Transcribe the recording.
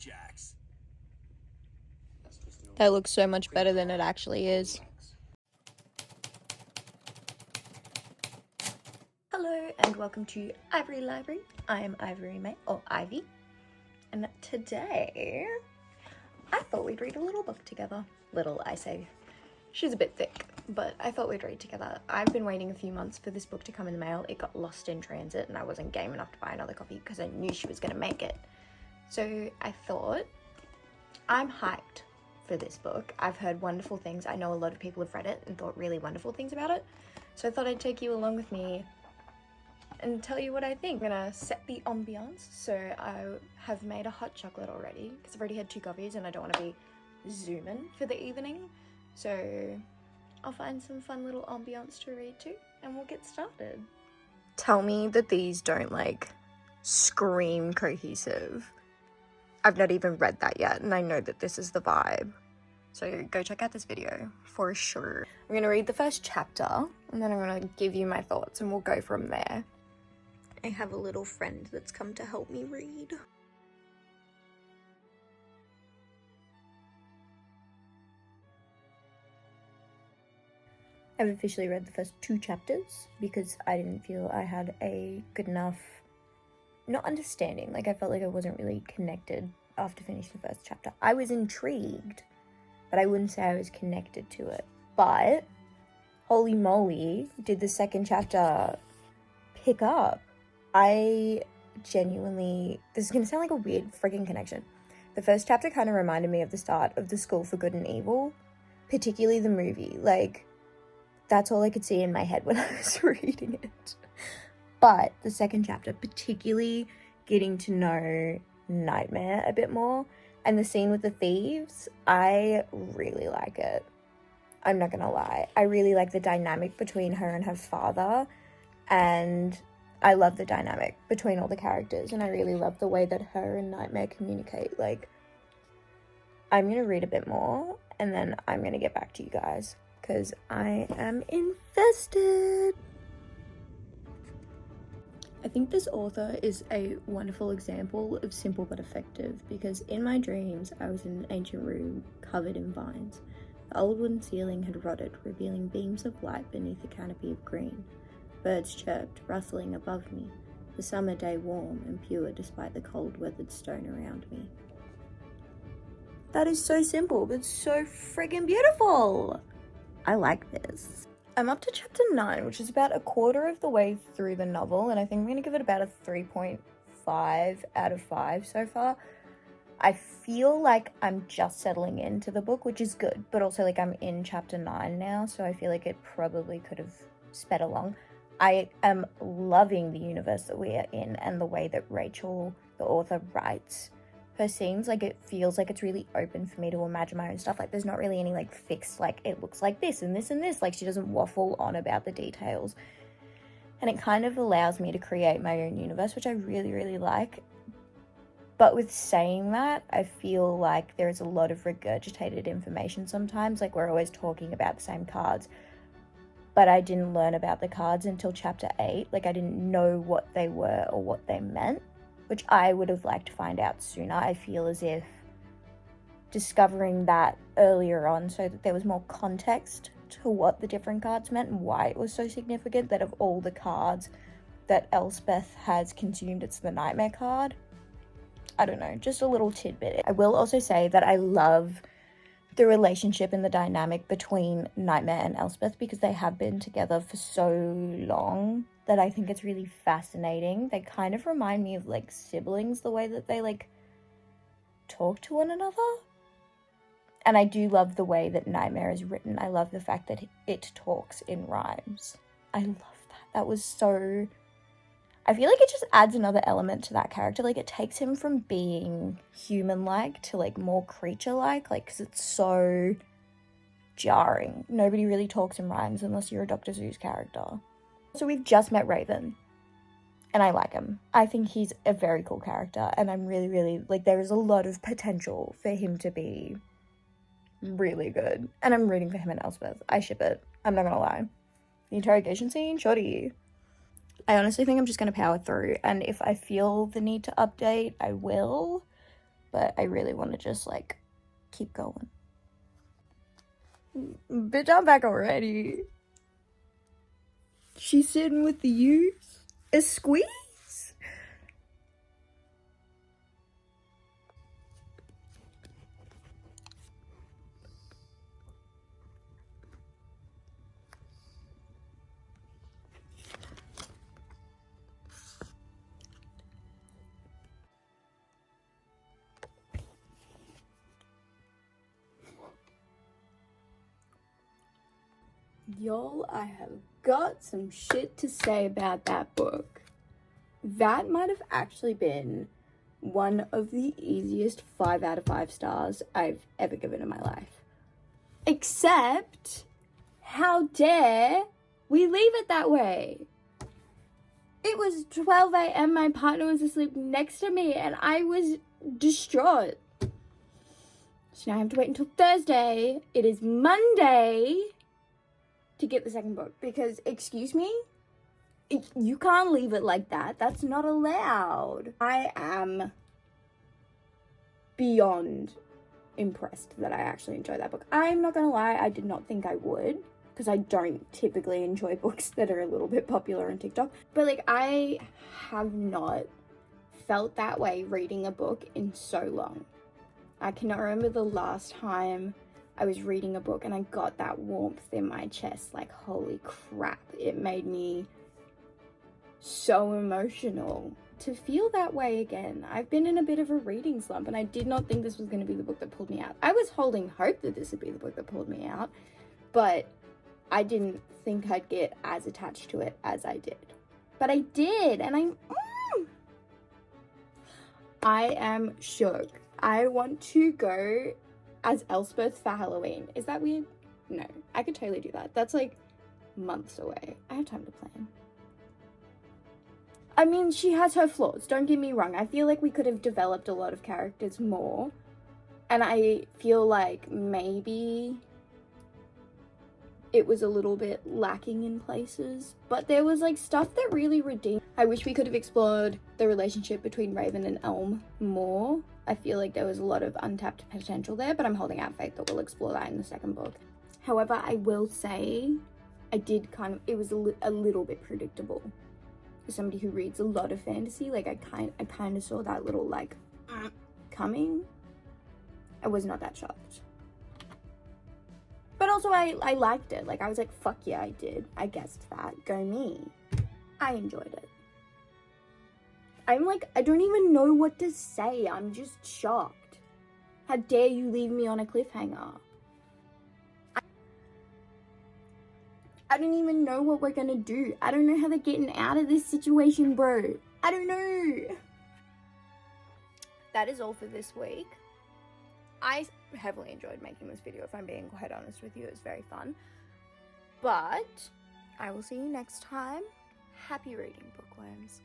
Jax. That looks so much better than it actually is. Hello and welcome to Ivory Library. I am ivory-mae, or Ivy, and today I thought we'd read a little book together. Little, I say. She's a bit thick, but I thought we'd read together. I've been waiting a few months for this book to come in the mail. It got lost in transit and I wasn't game enough to buy another copy because I knew she was going to make it. So I thought, I'm hyped for this book. I've heard wonderful things. I know a lot of people have read it and thought really wonderful things about it. So I thought I'd take you along with me and tell you what I think. I'm gonna set the ambiance. So I have made a hot chocolate already because I've already had 2 coffees and I don't want to be zooming for the evening. So I'll find some fun little ambiance to read to and we'll get started. Tell me that these don't like scream cohesive. I've not even read that yet and I know that this is the vibe. So go check out this video for sure. I'm going to read the first chapter and then I'm going to give you my thoughts and we'll go from there. I have a little friend that's come to help me read. I've officially read the first 2 chapters because I didn't feel I had a good enough, not understanding, like I felt like I wasn't really connected after finishing the first chapter. I was intrigued, but I wouldn't say I was connected to it. But holy moly, did the second chapter pick up. I genuinely, this is gonna sound like a weird freaking connection. The first chapter kind of reminded me of the start of The School for Good and Evil, particularly the movie. Like, that's all I could see in my head when I was reading it. But the second chapter, particularly getting to know Nightmare a bit more, and the scene with the thieves, I really like it. I'm not gonna lie. I really like the dynamic between her and her father, and I love the dynamic between all the characters, and I really love the way that her and Nightmare communicate. Like, I'm gonna read a bit more, and then I'm gonna get back to you guys, because I am invested. I think this author is a wonderful example of simple but effective, because in my dreams I was in an ancient room covered in vines. The old wooden ceiling had rotted, revealing beams of light beneath a canopy of green. Birds chirped, rustling above me, the summer day warm and pure despite the cold weathered stone around me. That is so simple but so friggin' beautiful! I like this. I'm up to chapter 9, which is about a quarter of the way through the novel, and I think I'm going to give it about a 3.5 out of 5 so far. I feel like I'm just settling into the book, which is good, but also like I'm in chapter 9 now, so I feel like it probably could have sped along. I am loving the universe that we are in and the way that Rachel, the author, writes her scenes. Like, it feels like it's really open for me to imagine my own stuff. Like, there's not really any like fixed, like it looks like this and this and this. Like, she doesn't waffle on about the details, and it kind of allows me to create my own universe, which I really, really like. But with saying that, I feel like there's a lot of regurgitated information sometimes. Like, we're always talking about the same cards, but I didn't learn about the cards until chapter 8. Like, I didn't know what they were or what they meant, which I would have liked to find out sooner. I feel as if discovering that earlier on so that there was more context to what the different cards meant and why it was so significant, that of all the cards that Elspeth has consumed, it's the Nightmare card. I don't know, just a little tidbit. I will also say that I love the relationship and the dynamic between Nightmare and Elspeth, because they have been together for so long that I think it's really fascinating. They kind of remind me of like siblings, the way that they like talk to one another. And I do love the way that Nightmare is written. I love the fact that it talks in rhymes. I love that. That was so... I feel like it just adds another element to that character. Like, it takes him from being human-like to, like, more creature-like. Like, because it's so jarring. Nobody really talks in rhymes unless you're a Dr. Seuss character. So we've just met Raven. And I like him. I think he's a very cool character. And I'm really, really... like, there is a lot of potential for him to be really good. And I'm rooting for him and Elspeth. I ship it. I'm not gonna lie. The interrogation scene? Shoddy. I honestly think I'm just going to power through, and if I feel the need to update, I will, but I really want to just, like, keep going. Bitch, I'm back already. She's sitting with the youth. A squeeze? Y'all, I have got some shit to say about that book. That might have actually been one of the easiest 5 out of 5 stars I've ever given in my life. Except, how dare we leave it that way? It was 12 a.m. My partner was asleep next to me and I was distraught. So now I have to wait until Thursday. It is Monday to get the second book because, excuse me, you can't leave it like that. That's not allowed. I am beyond impressed that I actually enjoyed that book. I'm not gonna lie, I did not think I would, because I don't typically enjoy books that are a little bit popular on TikTok. But, like, I have not felt that way reading a book in so long. I cannot remember the last time I was reading a book and I got that warmth in my chest. Like, holy crap, it made me so emotional to feel that way again. I've been in a bit of a reading slump and I did not think this was going to be the book that pulled me out. I was holding hope that this would be the book that pulled me out, but I didn't think I'd get as attached to it as I did. But I did, and I am shook. I want to go as Elspeth for Halloween. Is that weird? No, I could totally do that. That's like months away. I have time to plan. I mean, she has her flaws, don't get me wrong. I feel like we could have developed a lot of characters more. And I feel like maybe it was a little bit lacking in places. But there was, like, stuff that really redeemed. I wish we could have explored the relationship between Raven and Elm more. I feel like there was a lot of untapped potential there, but I'm holding out faith that we'll explore that in the second book. However, I will say I did it was a little bit predictable. For somebody who reads a lot of fantasy, like, I kind of saw that little, like, coming. I was not that shocked. But also, I liked it. Like, I was like, fuck yeah, I did. I guessed that. Go me. I enjoyed it. I'm like, I don't even know what to say. I'm just shocked. How dare you leave me on a cliffhanger? I don't even know what we're gonna do. I don't know how they're getting out of this situation, bro. I don't know. That is all for this week. I heavily enjoyed making this video, if I'm being quite honest with you. It was very fun. But I will see you next time. Happy reading, bookworms.